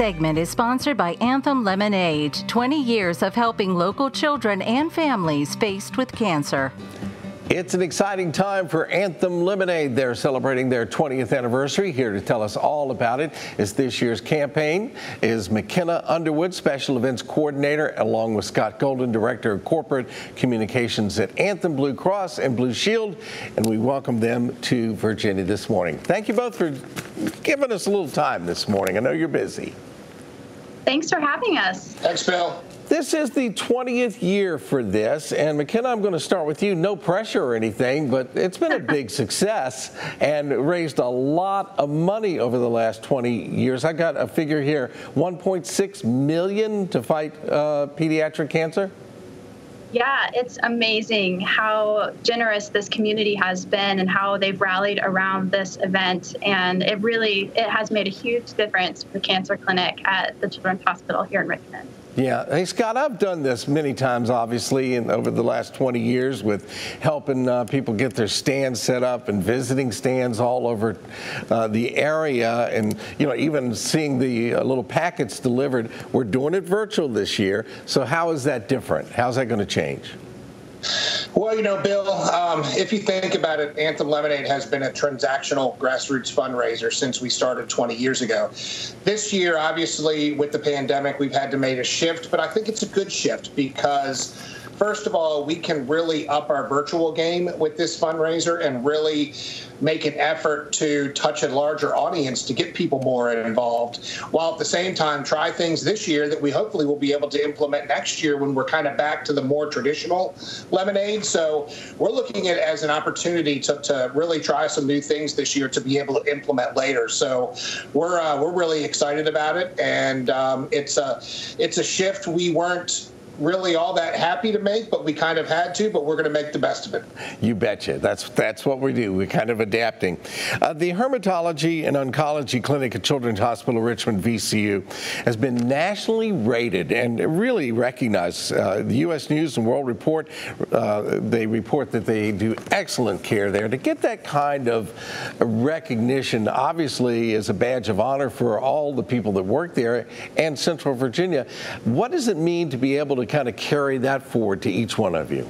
segment is sponsored by Anthem LemonAid, 20 years of helping local children and families faced with cancer. It's an exciting time for Anthem LemonAid. They're celebrating their 20th anniversary. Here to tell us all about it is this year's campaign is McKenna Underwood, Special Events Coordinator, along with Scott Golden, Director of Corporate Communications at Anthem Blue Cross and Blue Shield. And we welcome them to Virginia this morning. Thank you both for giving us a little time this morning. I know you're busy. Thanks for having us. Thanks, Bill. This is the 20th year for this, and McKenna, I'm going to start with you. No pressure or anything, but it's been a big success and raised a lot of money over the last 20 years. I got a figure here, $1.6 million to fight pediatric cancer. Yeah, it's amazing how generous this community has been and how they've rallied around this event. And it has made a huge difference for the cancer clinic at the Children's Hospital here in Richmond. Yeah. Hey, Scott, I've done this many times, obviously, over the last 20 years with helping people get their stands set up and visiting stands all over the area and, even seeing the little packets delivered. We're doing it virtual this year. So how is that different? How's that going to change? Well, Bill, if you think about it, Anthem LemonAid has been a transactional grassroots fundraiser since we started 20 years ago. This year, obviously, with the pandemic, we've had to make a shift, but I think it's a good shift because, first of all, we can really up our virtual game with this fundraiser and really make an effort to touch a larger audience to get people more involved, while at the same time try things this year that we hopefully will be able to implement next year when we're kind of back to the more traditional lemonade. So we're looking at it as an opportunity to really try some new things this year to be able to implement later. So we're really excited about it, and it's a shift we weren't really all that happy to make, but we kind of had to, but we're going to make the best of it. You betcha. That's what we do. We're kind of adapting. The Hematology and Oncology Clinic at Children's Hospital Richmond, VCU, has been nationally rated and really recognized. The U.S. News and World Report, they report that they do excellent care there. To get that kind of recognition, obviously, is a badge of honor for all the people that work there and Central Virginia. What does it mean to be able to kind of carry that forward to each one of you?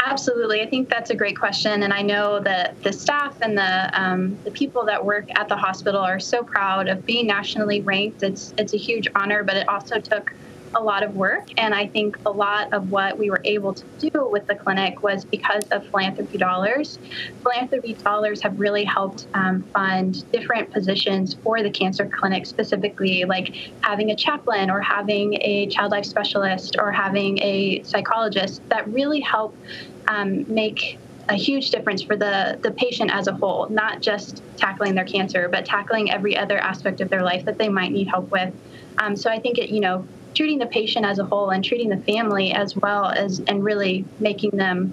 Absolutely. I think that's a great question. And I know that the staff and the people that work at the hospital are so proud of being nationally ranked. It's a huge honor, but it also took a lot of work. And I think a lot of what we were able to do with the clinic was because of philanthropy dollars. Philanthropy dollars have really helped fund different positions for the cancer clinic, specifically like having a chaplain or having a child life specialist or having a psychologist that really help make a huge difference for the patient as a whole, not just tackling their cancer, but tackling every other aspect of their life that they might need help with. So I think treating the patient as a whole and treating the family as well as, and really making them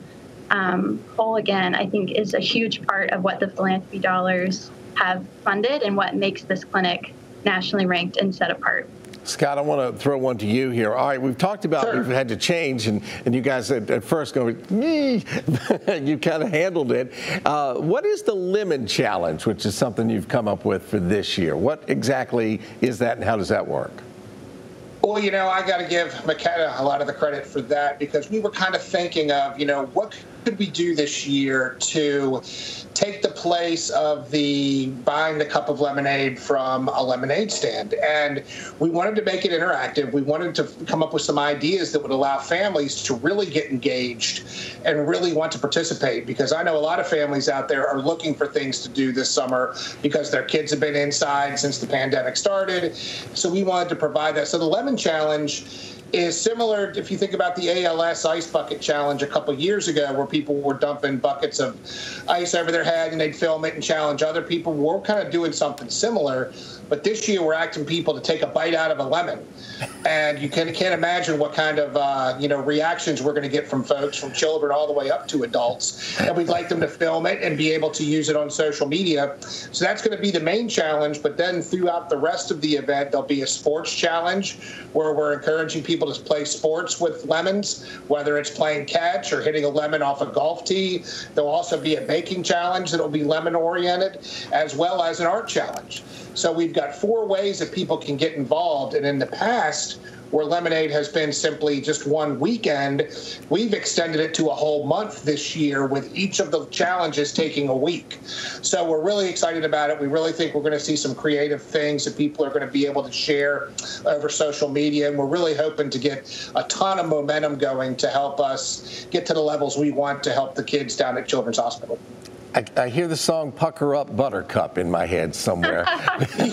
whole again, I think is a huge part of what the philanthropy dollars have funded and what makes this clinic nationally ranked and set apart. Scott, I want to throw one to you here. All right, we've talked about Sure. We've had to change, and you guys at first go, you kind of handled it. What is the Lemon Challenge, which is something you've come up with for this year? What exactly is that, and how does that work? Well, I got to give McKenna a lot of the credit for that because we were kind of thinking of, what could we do this year to take the place of the buying the cup of lemonade from a lemonade stand. And we wanted to make it interactive. We wanted to come up with some ideas that would allow families to really get engaged and really want to participate, because I know a lot of families out there are looking for things to do this summer because their kids have been inside since the pandemic started. So we wanted to provide that. So the Lemon Challenge is similar if you think about the ALS Ice Bucket Challenge a couple of years ago, where people were dumping buckets of ice over their head and they'd film it and challenge other people. We're kind of doing something similar, but this year we're asking people to take a bite out of a lemon. And you can't imagine what kind of reactions we're going to get from folks, from children all the way up to adults. And we'd like them to film it and be able to use it on social media. So that's going to be the main challenge. But then throughout the rest of the event, there'll be a sports challenge where we're encouraging people people to play sports with lemons, whether it's playing catch or hitting a lemon off a golf tee. There'll also be a baking challenge that will be lemon-oriented, as well as an art challenge. So we've got 4 ways that people can get involved. And in the past, where Lemonade has been simply just one weekend, we've extended it to a whole month this year, with each of the challenges taking a week. So we're really excited about it. We really think we're going to see some creative things that people are going to be able to share over social media. And we're really hoping to get a ton of momentum going to help us get to the levels we want to help the kids down at Children's Hospital. I hear the song "Pucker Up, Buttercup" in my head somewhere. Biting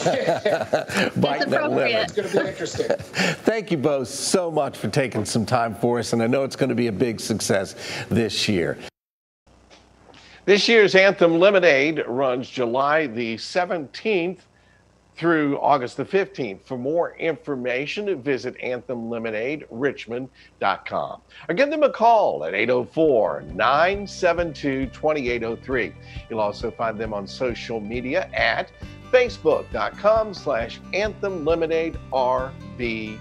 that lemon. It's going to be interesting. Thank you both so much for taking some time for us, and I know it's going to be a big success this year. This year's Anthem LemonAid runs July the 17th through August the 15th. For more information, visit AnthemLemonadeRichmond.com. Or give them a call at 804-972-2803. You'll also find them on social media at Facebook.com/AnthemLemonadeRB.